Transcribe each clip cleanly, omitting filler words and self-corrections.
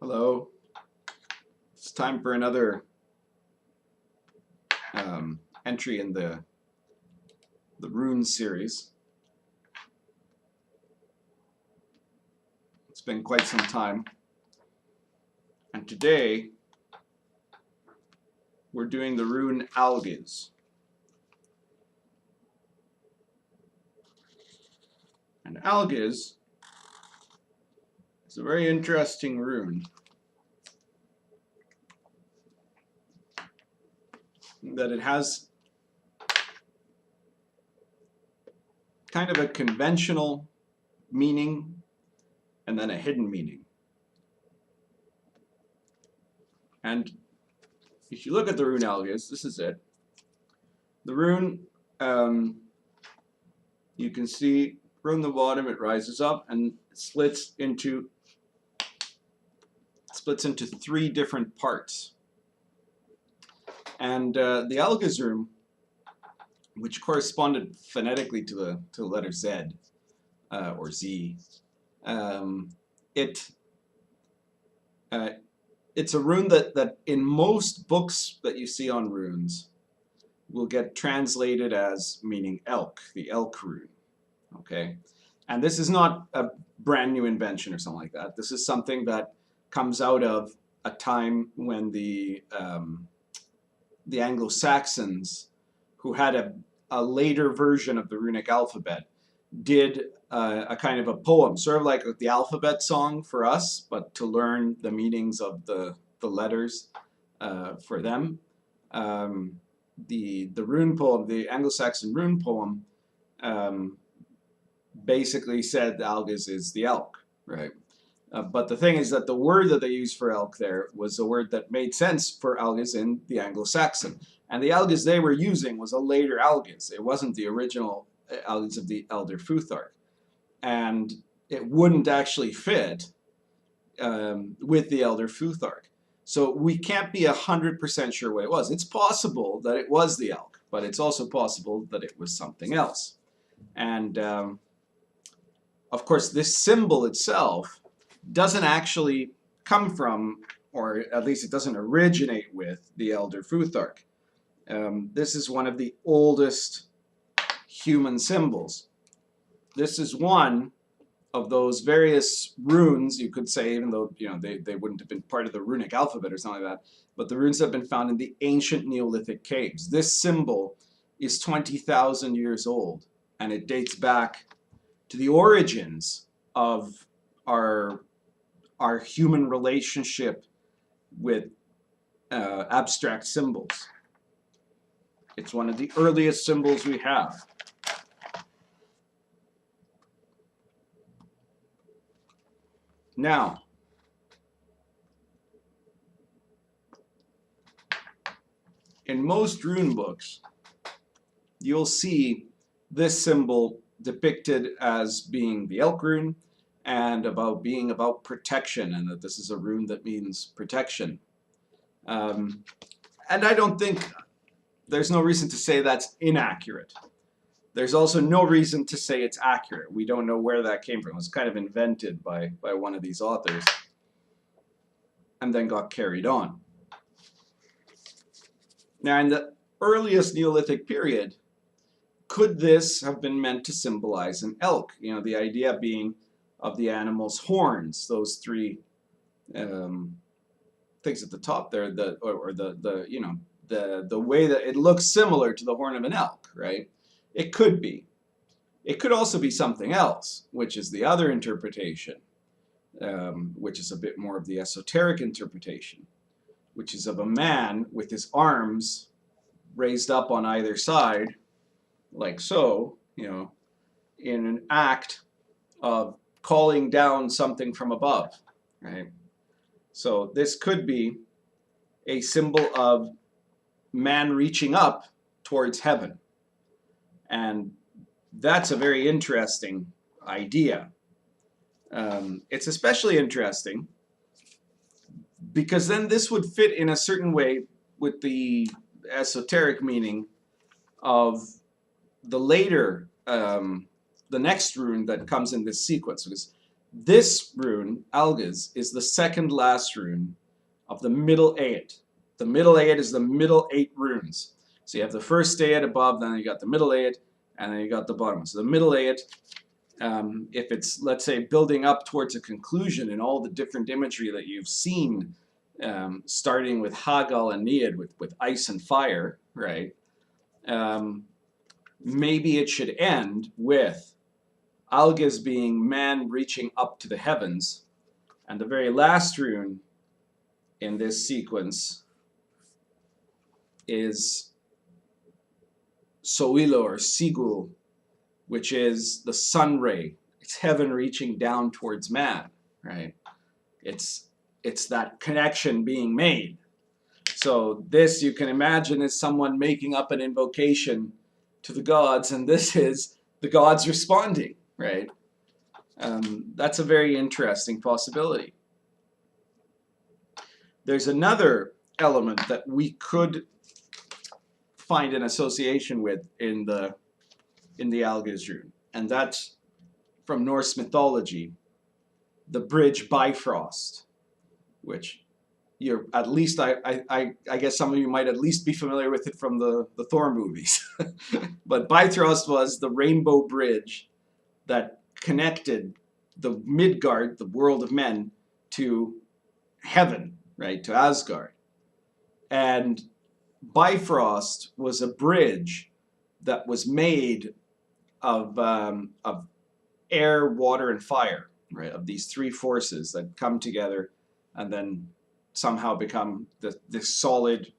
Hello. It's time for another entry in the rune series. It's been quite some time, and today we're doing the rune Algiz. And Algiz is a very interesting rune that it has kind of a conventional meaning and then a hidden meaning. And if you look at the rune Algiz, this is it. The rune, you can see from the bottom it rises up and splits into three different parts. And the Algiz rune, which corresponded phonetically to the letter Z or Z, it's a rune that in most books that you see on runes will get translated as meaning elk, the elk rune. Okay, and this is not a brand new invention or something like that. This is something that comes out of a time when the Anglo-Saxons, who had a later version of the runic alphabet, did a kind of a poem, sort of like the alphabet song for us, but to learn the meanings of the letters for them. The rune poem, the Anglo-Saxon rune poem, basically said Algiz is the elk, right? But the thing is that the word that they used for elk there was a word that made sense for Algiz in the Anglo-Saxon. And the Algiz they were using was a later Algiz. It wasn't the original Algiz of the Elder Futhark. And it wouldn't actually fit with the Elder Futhark. So we can't be 100% sure what it was. It's possible that it was the elk, but it's also possible that it was something else. And of course, this symbol itself doesn't actually come from, or at least it doesn't originate with, the Elder Futhark. This is one of the oldest human symbols. This is one of those various runes, you could say, even though they wouldn't have been part of the runic alphabet or something like that, but the runes have been found in the ancient Neolithic caves. This symbol is 20,000 years old, and it dates back to the origins of our human relationship with abstract symbols. It's one of the earliest symbols we have. Now, in most rune books, you'll see this symbol depicted as being the elk rune and being about protection, and that this is a rune that means protection. And I don't think there's no reason to say that's inaccurate. There's also no reason to say it's accurate. We don't know where that came from. It was kind of invented by one of these authors and then got carried on. Now, in the earliest Neolithic period, could this have been meant to symbolize an elk? The idea being of the animal's horns, those three things at the top there, the way that it looks similar to the horn of an elk, right? It could be. It could also be something else, which is the other interpretation, which is a bit more of the esoteric interpretation, which is of a man with his arms raised up on either side, like so, in an act of calling down something from above, right? So this could be a symbol of man reaching up towards heaven. And that's a very interesting idea. It's especially interesting because then this would fit in a certain way with the esoteric meaning of the later, the next rune that comes in this sequence. Because This rune, Algiz, is the second last rune of the middle 8. The middle 8 is the middle 8 runes. So you have the first 8 above, then you got the middle 8, and then you got the bottom. So the middle 8, if it's, let's say, building up towards a conclusion in all the different imagery that you've seen, starting with Hagal and Niad, with ice and fire, right? Maybe it should end with Algiz being man reaching up to the heavens, and the very last rune in this sequence is Soilo or Sigul, which is the sun ray. It's heaven reaching down towards man, right? It's that connection being made. So this, you can imagine, is someone making up an invocation to the gods, and this is the gods responding, right? That's a very interesting possibility. There's another element that we could find an association with in the Algiz rune, and that's from Norse mythology, the bridge Bifrost, which you're at least, I guess some of you might at least be familiar with it from the Thor movies. But Bifrost was the rainbow bridge that connected the Midgard, the world of men, to heaven, right, to Asgard. And Bifrost was a bridge that was made of air, water, and fire, right, of these three forces that come together and then somehow become this solid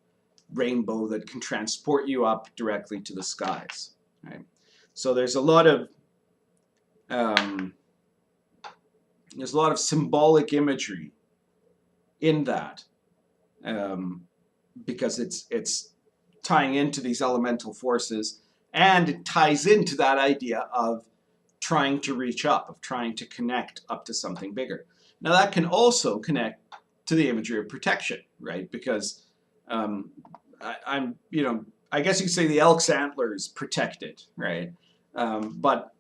rainbow that can transport you up directly to the skies, right? So there's a lot of symbolic imagery in that, because it's tying into these elemental forces, and it ties into that idea of trying to reach up, of trying to connect up to something bigger. Now that can also connect to the imagery of protection, right? Because I guess you could say the elk's antlers protect it, right? But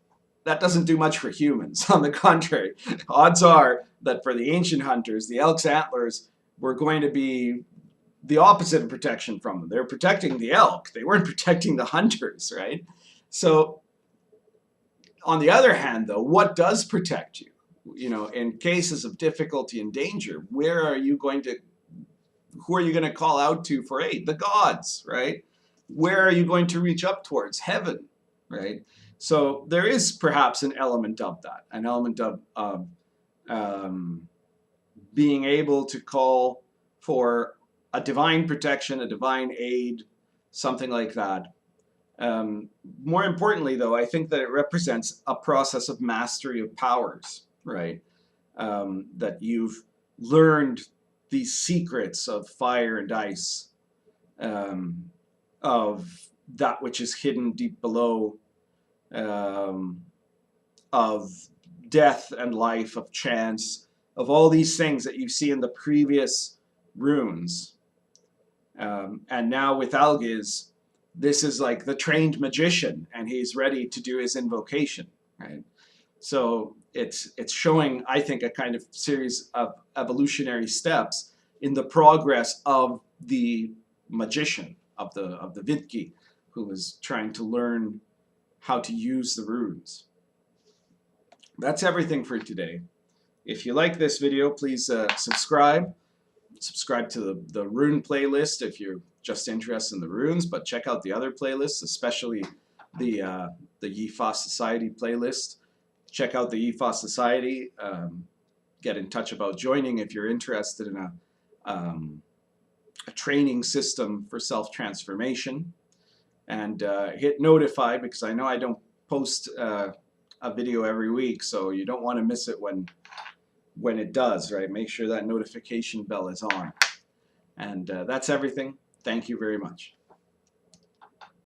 that doesn't do much for humans. On the contrary, odds are that for the ancient hunters, the elk's antlers were going to be the opposite of protection from them. They were protecting the elk. They weren't protecting the hunters, right? So on the other hand, though, what does protect you? You know, in cases of difficulty and danger, who are you going to call out to for aid? The gods, right? Where are you going to reach up towards? Heaven, right? So there is perhaps an element of that, an element of being able to call for a divine protection, a divine aid, something like that. More importantly, though, I think that it represents a process of mastery of powers, right? That you've learned these secrets of fire and ice, of that which is hidden deep below, of death and life, of chance, of all these things that you see in the previous runes. And now with Algiz, this is like the trained magician, and he's ready to do his invocation, right? So it's showing, I think, a kind of series of evolutionary steps in the progress of the magician, of the Vidki, who was trying to learn how to use the runes. That's everything for today. If you like this video, please subscribe. Subscribe to the rune playlist if you're just interested in the runes, but check out the other playlists, especially the Yifa Society playlist. Check out the Yifa Society. Get in touch about joining if you're interested in a training system for self-transformation. And hit notify, because I know I don't post a video every week, so you don't want to miss it when it does, right? Make sure that notification bell is on. And that's everything. Thank you very much.